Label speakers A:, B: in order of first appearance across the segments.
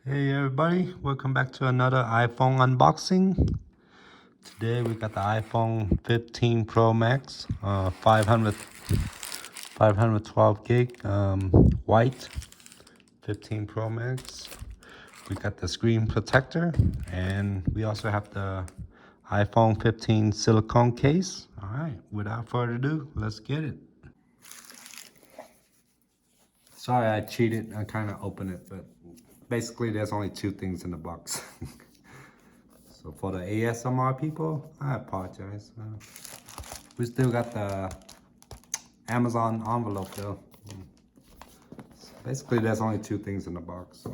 A: Hey everybody, welcome back to another iPhone unboxing. Today we got the iPhone 15 Pro Max, 512 gig, white, 15 Pro Max. We got the screen protector, and we also have the iPhone 15 silicone case. All right, without further ado, let's get it. Sorry I cheated, I kind of opened it, but basically there's only two things in the box. So for the ASMR people, I apologize. We still got the Amazon envelope though. So basically, there's only two things in the box.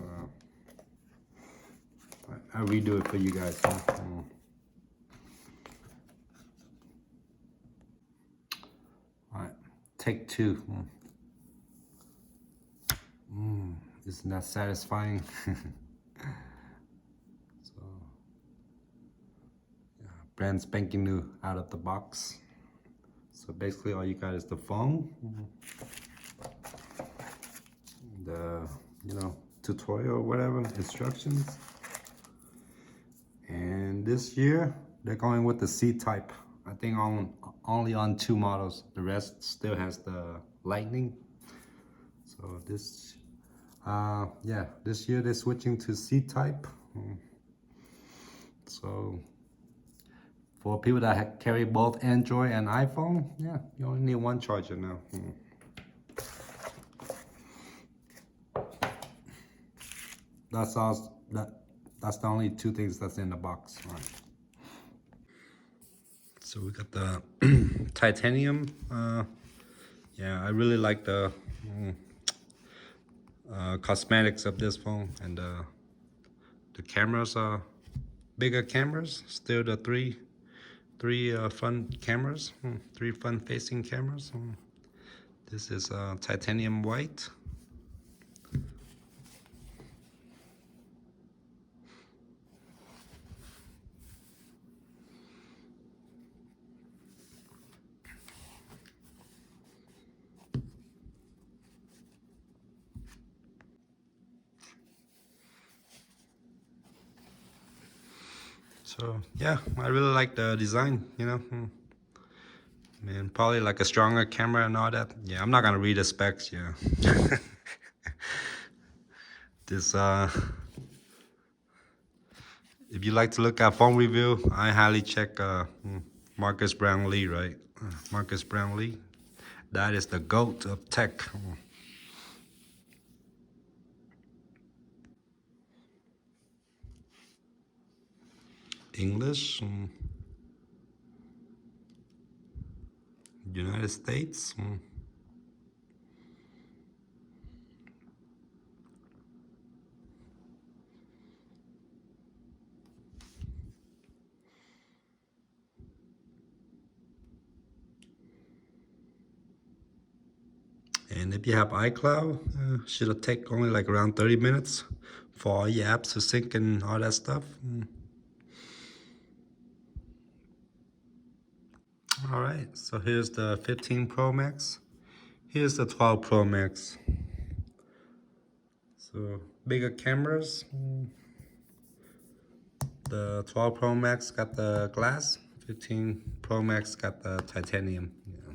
A: I redo it for you guys. All right, take two. Isn't that satisfying? So, yeah, brand spanking new out of the box. So basically, all you got is the phone, the tutorial or whatever instructions, and this year they're going with the C type. I think only on two models. The rest still has the lightning. So this this year they're switching to C type. So for people that carry both Android and iPhone, yeah, you only need one charger now. That's all. That's the only two things that's in the box. All right. So we got the titanium. Yeah, I really like the cosmetics of this phone, and the cameras are bigger cameras. Still the three front cameras, three front facing cameras. This is titanium white. So yeah, I really like the design, And probably like a stronger camera and all that. Yeah, I'm not gonna read the specs, yeah. This if you like to look at phone review, I highly check Marcus Brownlee, right? Marcus Brownlee. That is the GOAT of tech. English, United States. And if you have iCloud, should take only like around 30 minutes for all your apps to sync and all that stuff. All right, so here's the 15 Pro Max. Here's the 12 Pro Max. So bigger cameras. The 12 Pro Max got the glass. 15 Pro Max got the titanium. Yeah.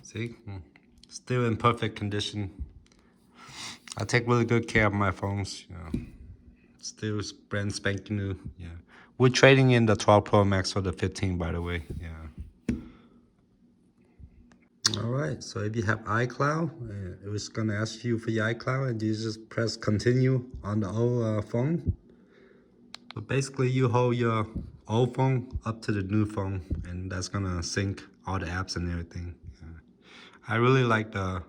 A: See? Still in perfect condition. I take really good care of my phones. Still brand spanking new. Yeah. We're trading in the 12 Pro Max for the 15, by the way. Yeah. All right. So if you have iCloud, it was gonna ask you for your iCloud, and you just press continue on the old phone. So basically, you hold your old phone up to the new phone, and that's gonna sync all the apps and everything. Yeah. I really like the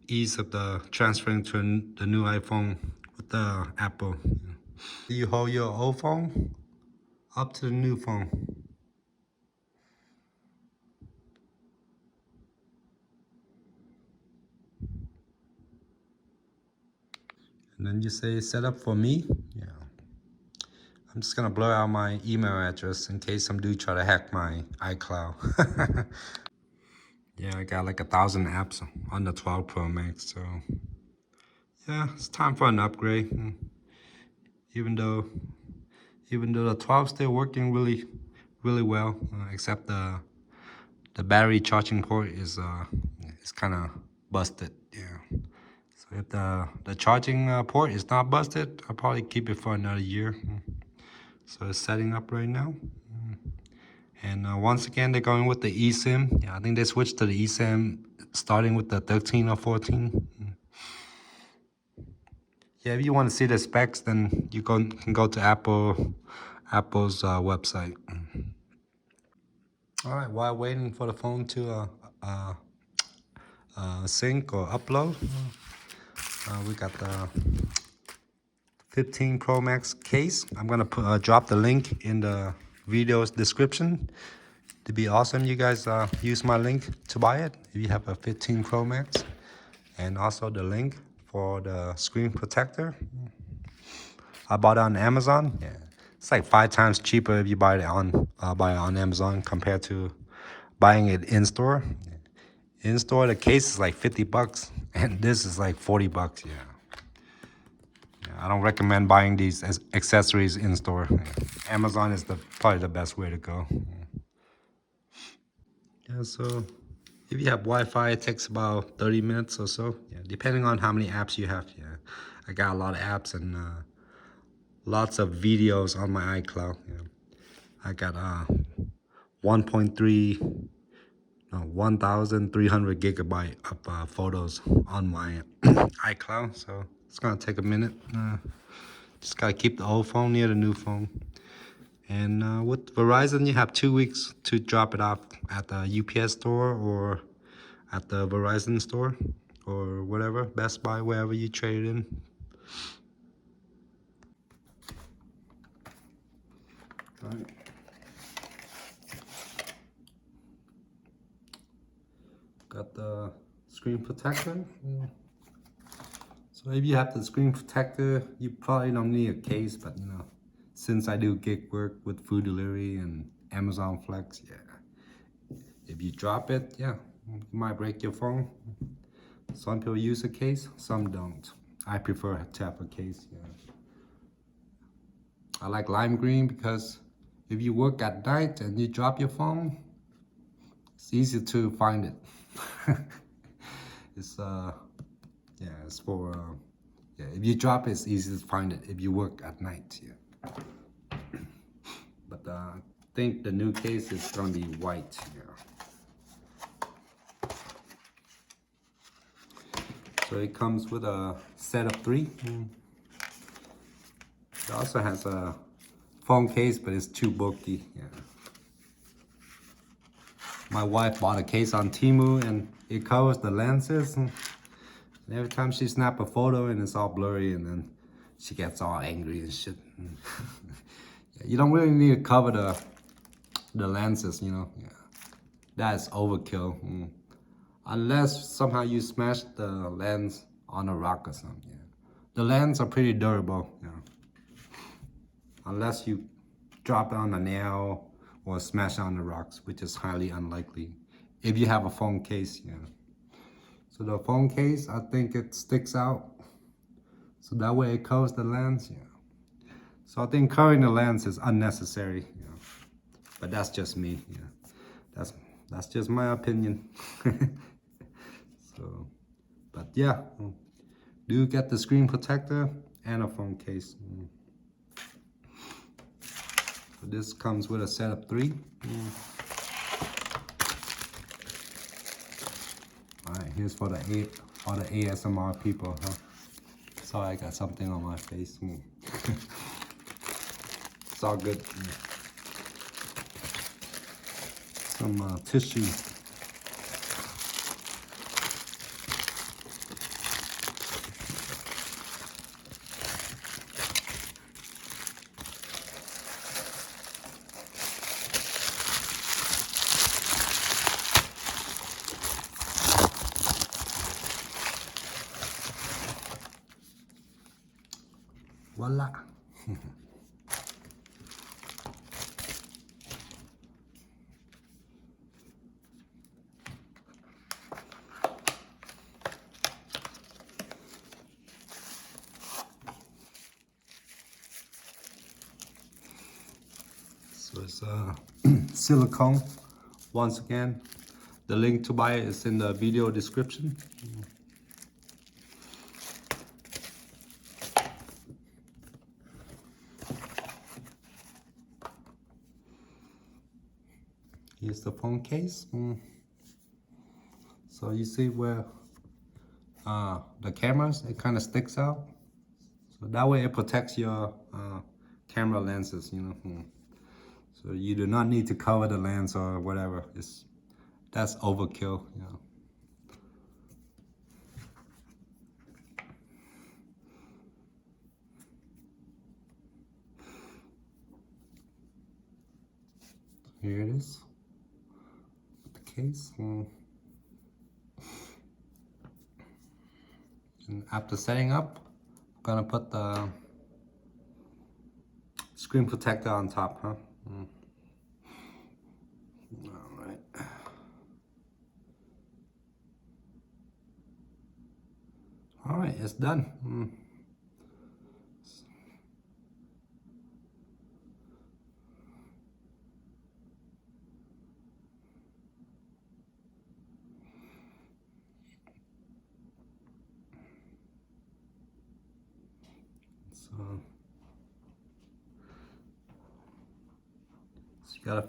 A: ease of the transferring to the new iPhone with the Apple. You hold your old phone up to the new phone. And then you say set up for me. Yeah. I'm just gonna blur out my email address in case some dude try to hack my iCloud. Yeah, I got like 1,000 apps on the 12 Pro Max, so Yeah, it's time for an upgrade. Even though the 12 still working really well, except the battery charging port is kind of busted. Yeah. So if the charging port is not busted, I'll probably keep it for another year. So it's setting up right now. And once again, they're going with the eSIM. Yeah, I think they switched to the eSIM starting with the 13 or 14. Yeah, if you want to see the specs, then you can go to Apple's website. All right, while waiting for the phone to sync or upload, we got the 15 Pro Max case. I'm gonna drop the link in the video's description. It'd be awesome you guys use my link to buy it if you have a 15 Pro Max, and also the link for the screen protector. I bought it on Amazon. Yeah, it's like 5 times cheaper if you buy it on Amazon compared to buying it in store. In store, the case is like 50 bucks, and this is like 40 bucks. Yeah. I don't recommend buying these as accessories in store. Yeah. Amazon is probably the best way to go. Yeah, so if you have Wi-Fi, it takes about 30 minutes or so. Yeah, depending on how many apps you have. Yeah, I got a lot of apps and lots of videos on my iCloud. Yeah. I got 1.3, no, 1,300 gigabyte of photos on my iCloud. So it's gonna take a minute. Just gotta keep the old phone near the new phone. And with Verizon, you have 2 weeks to drop it off at the UPS store or at the Verizon store or whatever, Best Buy, wherever you trade it in. All right. Got the screen protector. So if you have the screen protector, you probably don't need a case, but you know, since I do gig work with food delivery and Amazon Flex, yeah. If you drop it, yeah, you might break your phone. Some people use a case, some don't. I prefer to have a case, yeah. I like lime green because if you work at night and you drop your phone, it's easy to find it. It's yeah, it's for yeah, if you drop it, it's easy to find it if you work at night, yeah. But I think the new case is gonna be white, yeah. So it comes with a set of 3. It also has a phone case, but it's too bulky, yeah. My wife bought a case on Temu and it covers the lenses. And every time she snaps a photo and it's all blurry, and then she gets all angry and shit. Yeah, you don't really need to cover the lenses, you know. Yeah. That's overkill. Unless somehow you smash the lens on a rock or something. Yeah. The lenses are pretty durable. Yeah. Unless you drop it on a nail or smash it on the rocks, which is highly unlikely if you have a phone case. Yeah. So the phone case, I think it sticks out. So that way it covers the lens. Yeah. So I think covering the lens is unnecessary. Yeah. But that's just me. Yeah. That's just my opinion. So, but yeah, do get the screen protector and a phone case. So this comes with a set of 3. All right, here's for the ASMR people, huh? Sorry, I got something on my face. It's all good. Some tissue. Voila. So it's silicone. Once again, the link to buy it is in the video description. Here's the phone case. So you see where the cameras, it kind of sticks out. So that way it protects your camera lenses, you know. So you do not need to cover the lens or whatever. That's overkill, you know. Here it is, the case. And after setting up, I'm gonna put the screen protector on top, huh? All right. All right, it's done. So you gotta,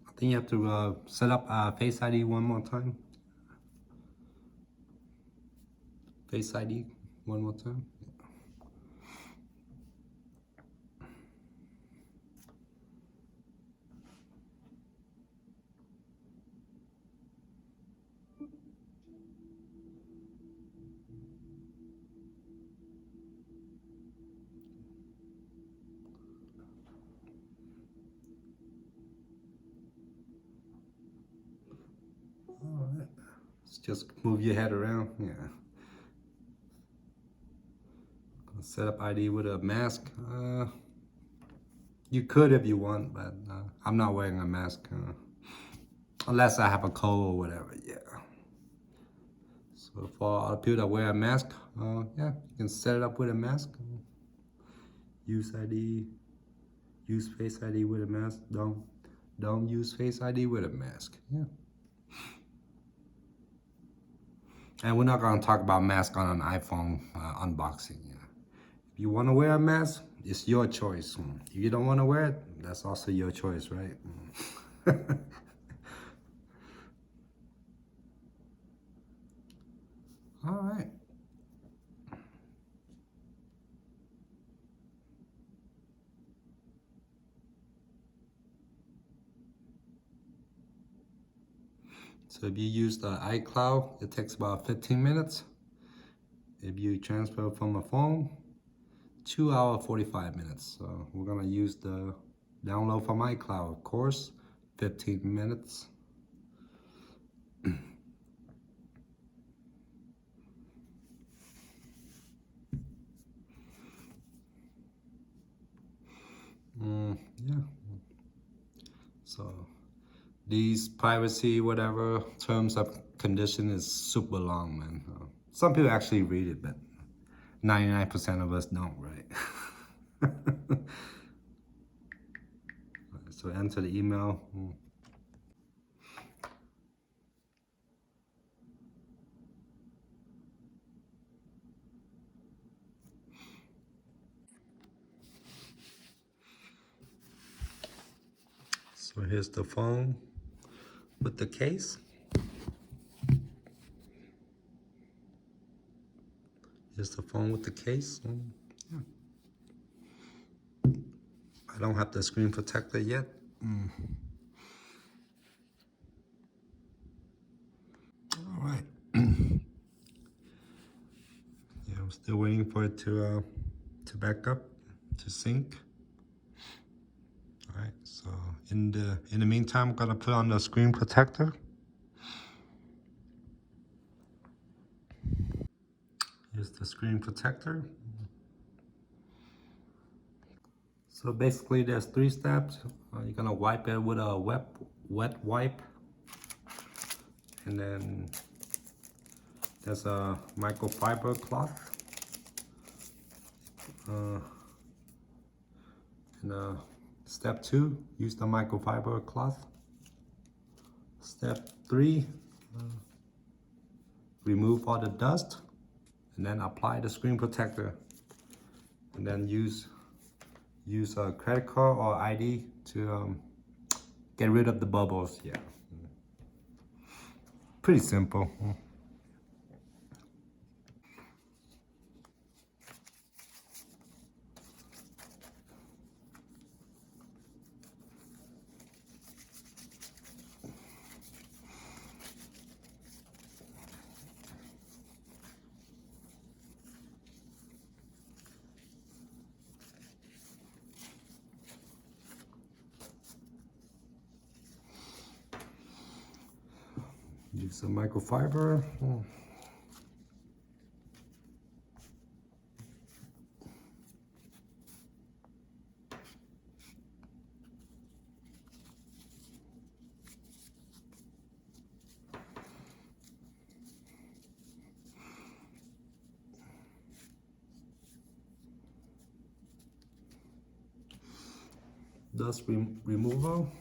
A: I think you have to set up Face ID one more time. Face ID one more time. All right. Let's just move your head around. Yeah. Set up ID with a mask. You could if you want, but I'm not wearing a mask unless I have a cold or whatever. Yeah. So for all the people that wear a mask, yeah, you can set it up with a mask. Use ID, use Face ID with a mask. Don't use Face ID with a mask. Yeah. And we're not gonna talk about mask on an iPhone unboxing. Yeah. If you want to wear a mask, it's your choice. If you don't want to wear it, that's also your choice, right? All right. So if you use the iCloud, it takes about 15 minutes. If you transfer from a phone, 2 hours, 45 minutes. So we're gonna use the download from iCloud, of course, 15 minutes. Yeah. So these privacy, whatever, terms of condition is super long, man. Some people actually read it, but 99% of us don't, right? So enter the email. So here's the phone with the case. Here's the phone with the case. Yeah. I don't have the screen protector yet. All right. Yeah, I'm still waiting for it to back up, to sync. All right. So in the meantime, I'm gonna put on the screen protector. Here's the screen protector. So basically, there's 3 steps. You're gonna wipe it with a wet wipe, and then there's a microfiber cloth, and Step 2, use the microfiber cloth. Step 3, remove all the dust and then apply the screen protector. And then use a credit card or ID to get rid of the bubbles. Yeah, pretty simple. Use some microfiber. Dust removal.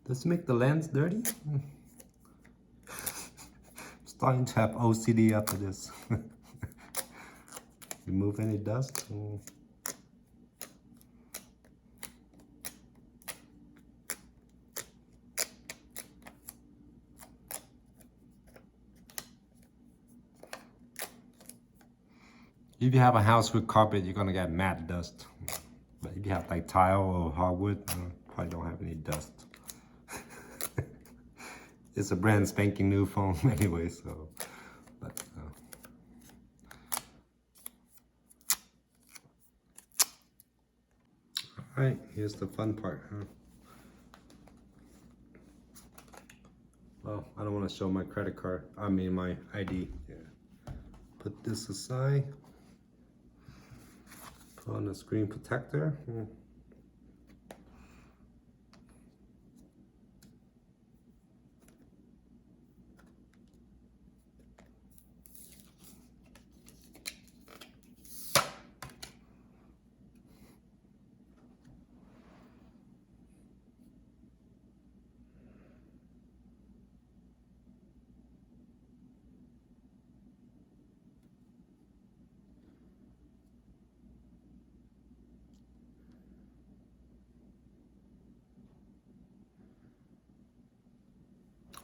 A: Does it make the lens dirty? Starting to have OCD after this. Remove any dust. If you have a house with carpet, you're gonna get matte dust. But if you have like tile or hardwood, probably don't have any dust. It's a brand spanking new phone anyway, so. But, all right, here's the fun part, huh? Well, I don't want to show my credit card. I mean my ID. Yeah. Put this aside. Put on the screen protector.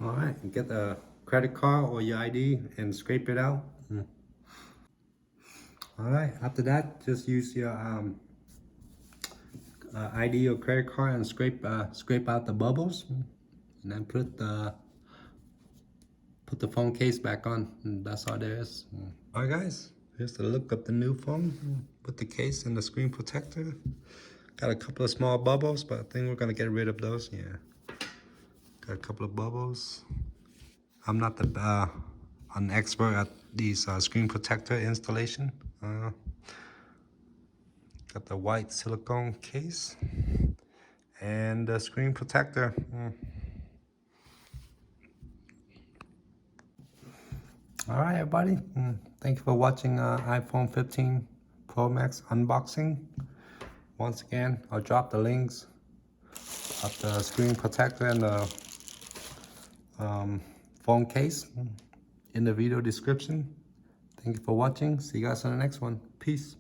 A: All right, get the credit card or your ID and scrape it out. All right, after that, just use your ID or credit card and scrape out the bubbles, and then put the phone case back on. And that's all there is. All right, guys, here's the look of the new phone. Put the case and the screen protector. Got a couple of small bubbles, but I think we're gonna get rid of those. Yeah, got a couple of bubbles. I'm not an expert at these screen protector installation. Got the white silicone case and the screen protector. All right, everybody. Thank you for watching iPhone 15 Pro Max unboxing. Once again, I'll drop the links of the screen protector and the phone case in the video description. Thank you for watching. See you guys on the next one. Peace.